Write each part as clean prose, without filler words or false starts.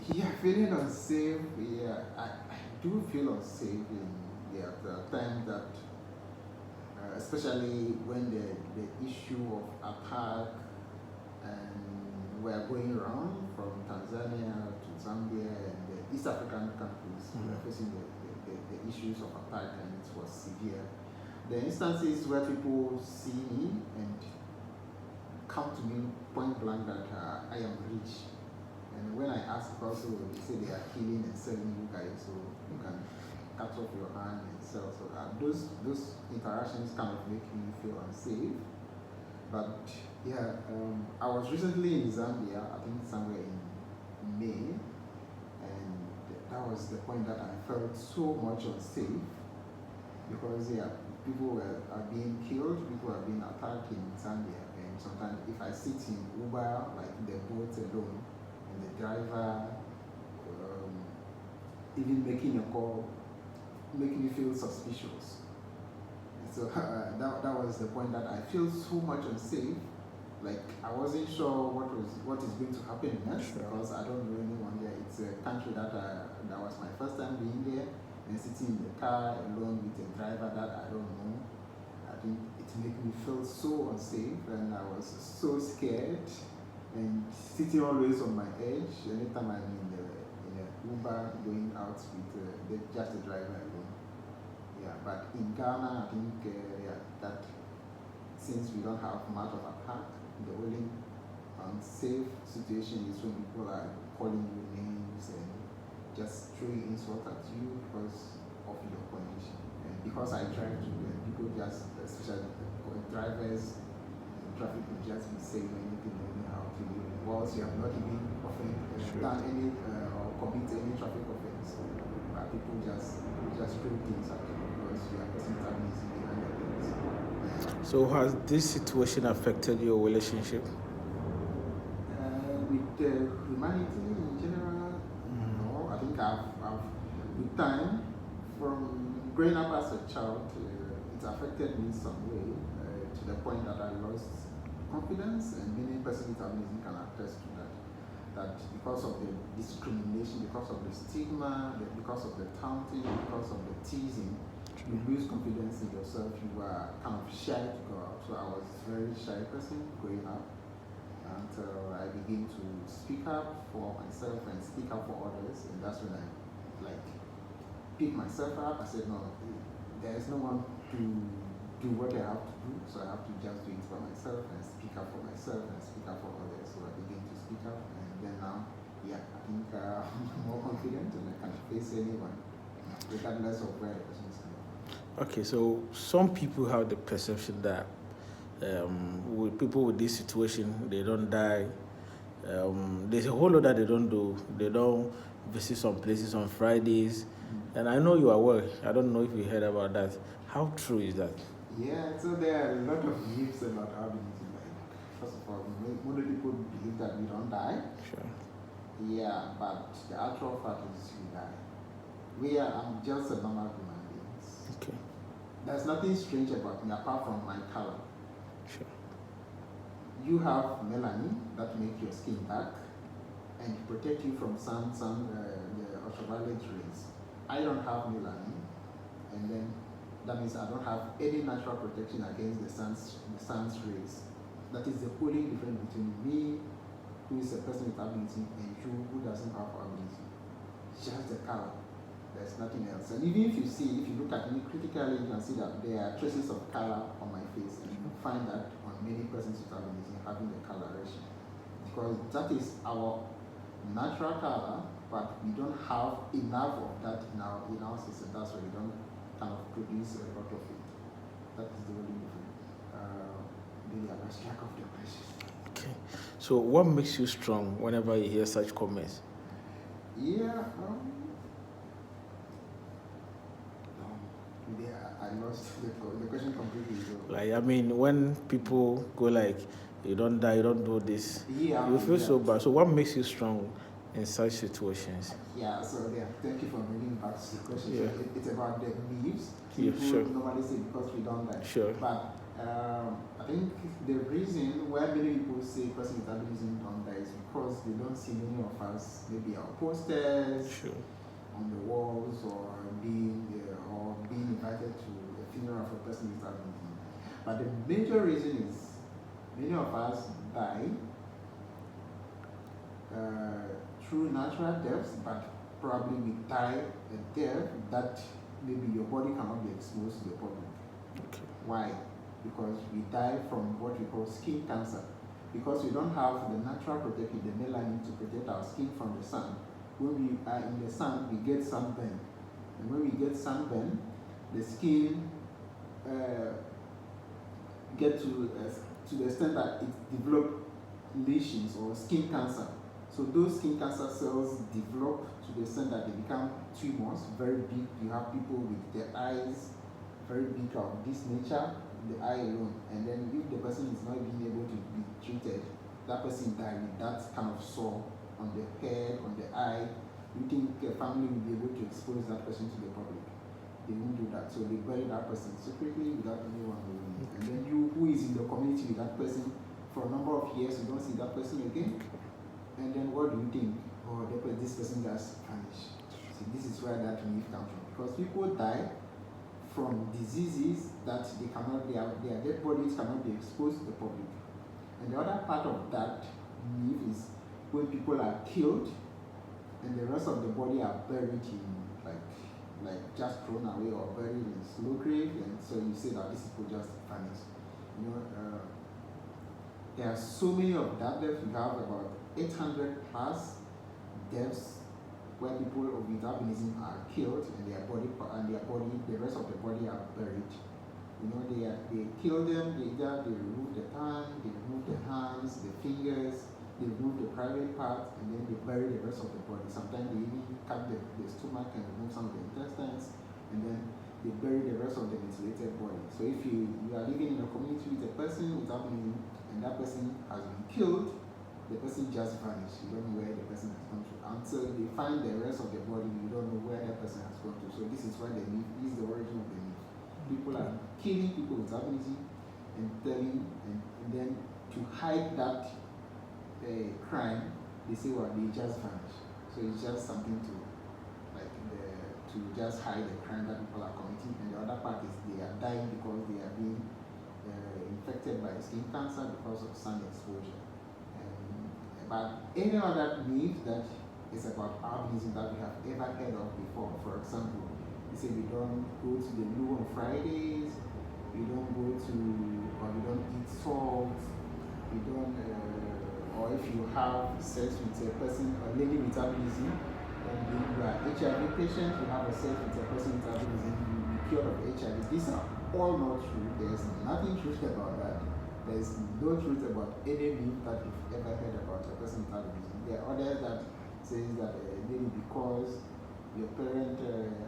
Yeah, feeling unsafe. Yeah, I do feel unsafe in the time that, especially when the issue of attack and we are going around from Tanzania to Zambia and the East African countries, we are facing the issues of attack and it was severe. The instances where people see me and come to me point blank that I am rich. And when I ask also, they say they are killing and selling you guys, so you can cut off your hand and sell. So those interactions kind of make me feel unsafe. But yeah, I was recently in Zambia, I think somewhere in May, and that was the point that I felt so much unsafe because yeah, are being killed, people are being attacked in Zambia, and sometimes if I sit in Uber, like the boat alone, and the driver even making a call, making me feel suspicious. So that was the point that I feel so much unsafe. Like I wasn't sure what is going to happen next because I don't know anyone there. It's a country that was my first time being there and sitting in the car alone with a driver that I don't know. I think it made me feel so unsafe and I was so scared and sitting always on my edge anytime I'm in the Uber going out with just the driver alone. Yeah, but in Ghana, I think that since we don't have much of attack, the only unsafe situation is when people are calling you names and just throwing insult at you because of your condition. And because I drive to people just, especially drivers, traffic will just be saying anything anyhow to you, whilst you have not even done any or commit any traffic offense. But people just throw things at you because you are person albinism behind the things. So has this situation affected your relationship? With humanity in general, no. I think with time, from growing up as a child, it affected me in some way to the point that I lost confidence, and many persons with albinism can attest to that. That because of the discrimination, because of the stigma, because of the taunting, because of the teasing, you lose confidence in yourself. You are kind of shy to go out. So I was a very shy person growing up until I begin to speak up for myself and speak up for others, and that's when I picked myself up. I said, no, there is no one to do what I have to do, so I have to just do it for myself and speak up for myself and speak up for others. So I begin to speak up, and then now, yeah, I think I'm more confident and I can face anyone, regardless of where the person is coming from. Okay, so some people have the perception that with people with this situation, they don't die. There's a whole lot that they don't do. They don't visit some places on Fridays. And I know you are aware. I don't know if you heard about that. How true is that? Yeah, so there are a lot of myths about albinism. Like, first of all, most people believe that we don't die. Sure. Yeah, but the actual fact is we die. I'm just a normal human being. Okay. There's nothing strange about me apart from my color. Sure. You have melanin that makes your skin dark and protect you from the ultraviolet rays. I don't have melanin, and then that means I don't have any natural protection against the sun's rays. That is the only difference between me, who is a person with albinism, and you who doesn't have albinism. Just the color. There's nothing else. And even if you look at me critically, you can see that there are traces of color on my face, and you can find that on many persons with albinism having the coloration, because that is our natural color, but we don't have enough of that in our system. That's why we don't kind of produce a lot of it. That is the only difference. Maybe I lost track of the question. Okay. So what makes you strong whenever you hear such comments? Yeah. I lost the question completely. Like, I mean, when people go like, you don't die, you don't do this, you feel so bad. So what makes you strong in such situations? Yeah, so thank you for bringing back to the question. Yeah. So it's about the beliefs. Yeah, sure. Normally say because we don't die. Sure. But I think the reason why many people say person with albinism don't die is because they don't see many of us, maybe our posters Sure. on the walls, or being invited to a funeral of a person with albinism. But the major reason is many of us die through natural deaths, but probably we die a death that maybe your body cannot be exposed to the public. Okay. Why? Because we die from what we call skin cancer. Because we don't have the natural protection, the melanin, to protect our skin from the sun. When we are in the sun, we get sunburn. And when we get sunburn, the skin get to the extent that it develops lesions or skin cancer. So those skin cancer cells develop to the extent that they become tumors, very big. You have people with their eyes very big of this nature, the eye alone. And then if the person is not being able to be treated, that person dies with that kind of sore on the head, on the eye. You think a family will be able to expose that person to the public? They won't do that. So they bury that person secretly without anyone knowing it. And then you, who is in the community with that person for a number of years, you don't see that person again. And then what do you think? Oh, this person just vanished. So this is where that myth comes from. Because people die from diseases that their dead bodies cannot be exposed to the public. And the other part of that myth is when people are killed and the rest of the body are buried in like just thrown away or buried in a slow grave, and so you say that these people just vanish. There are so many of that deaths. We have about 800 plus deaths where people with albinism are killed and the rest of the body are buried. They kill them, they remove the tongue, they remove the hands, the fingers, they remove the private parts, and then they bury the rest of the body. Sometimes they even cut the stomach and remove some of the intestines, and then they bury the rest of the mutilated body. So if you are living in a community with a person with albinism and that person has been killed, the person just vanished. You don't know where the person has gone to. Until they find the rest of the body, you don't know where that person has gone to. So this is why the myth is the origin of the myth. People are killing people with albinism and then to hide that crime, they say, well, they just vanish. So it's just something to just hide the crime that people are committing. And the other part is they are dying because they are being infected by skin cancer because of sun exposure. But any other myth that is about albinism that we have ever heard of before, for example, they say we don't go to the loo on Fridays, we don't eat salt, we don't, or if you have sex with a person, a lady with albinism, and you are HIV patient, you have a sex with a person with albinism, you will be cured of HIV. These are all not true. There's nothing true about that. There's no truth about any myth that you've ever heard about a person with albinism. There are others that says that maybe because your parent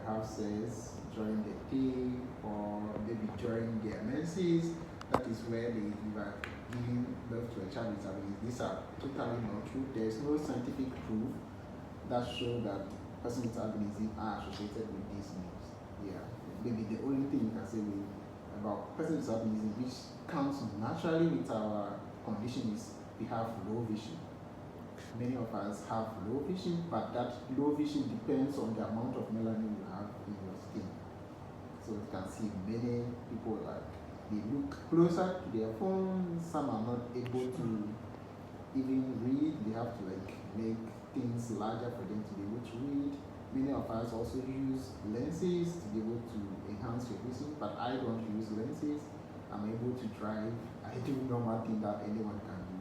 have sex during the day or maybe during their menses, that is where you are giving birth to a child with albinism. These are totally not true. There is no scientific proof that shows that persons with albinism are associated with these myths. Yeah, maybe the only thing you can say about persons with albinism, which comes naturally with our condition, is we have low vision. Many of us have low vision, but that low vision depends on the amount of melanin you have in your skin. So you can see many people they look closer to their phone. Some are not able to even read. They have to make things larger for them to be able to read. Many of us also use lenses to be able to enhance your vision, but I don't use lenses. I'm able to drive. I do normal thing that anyone can do.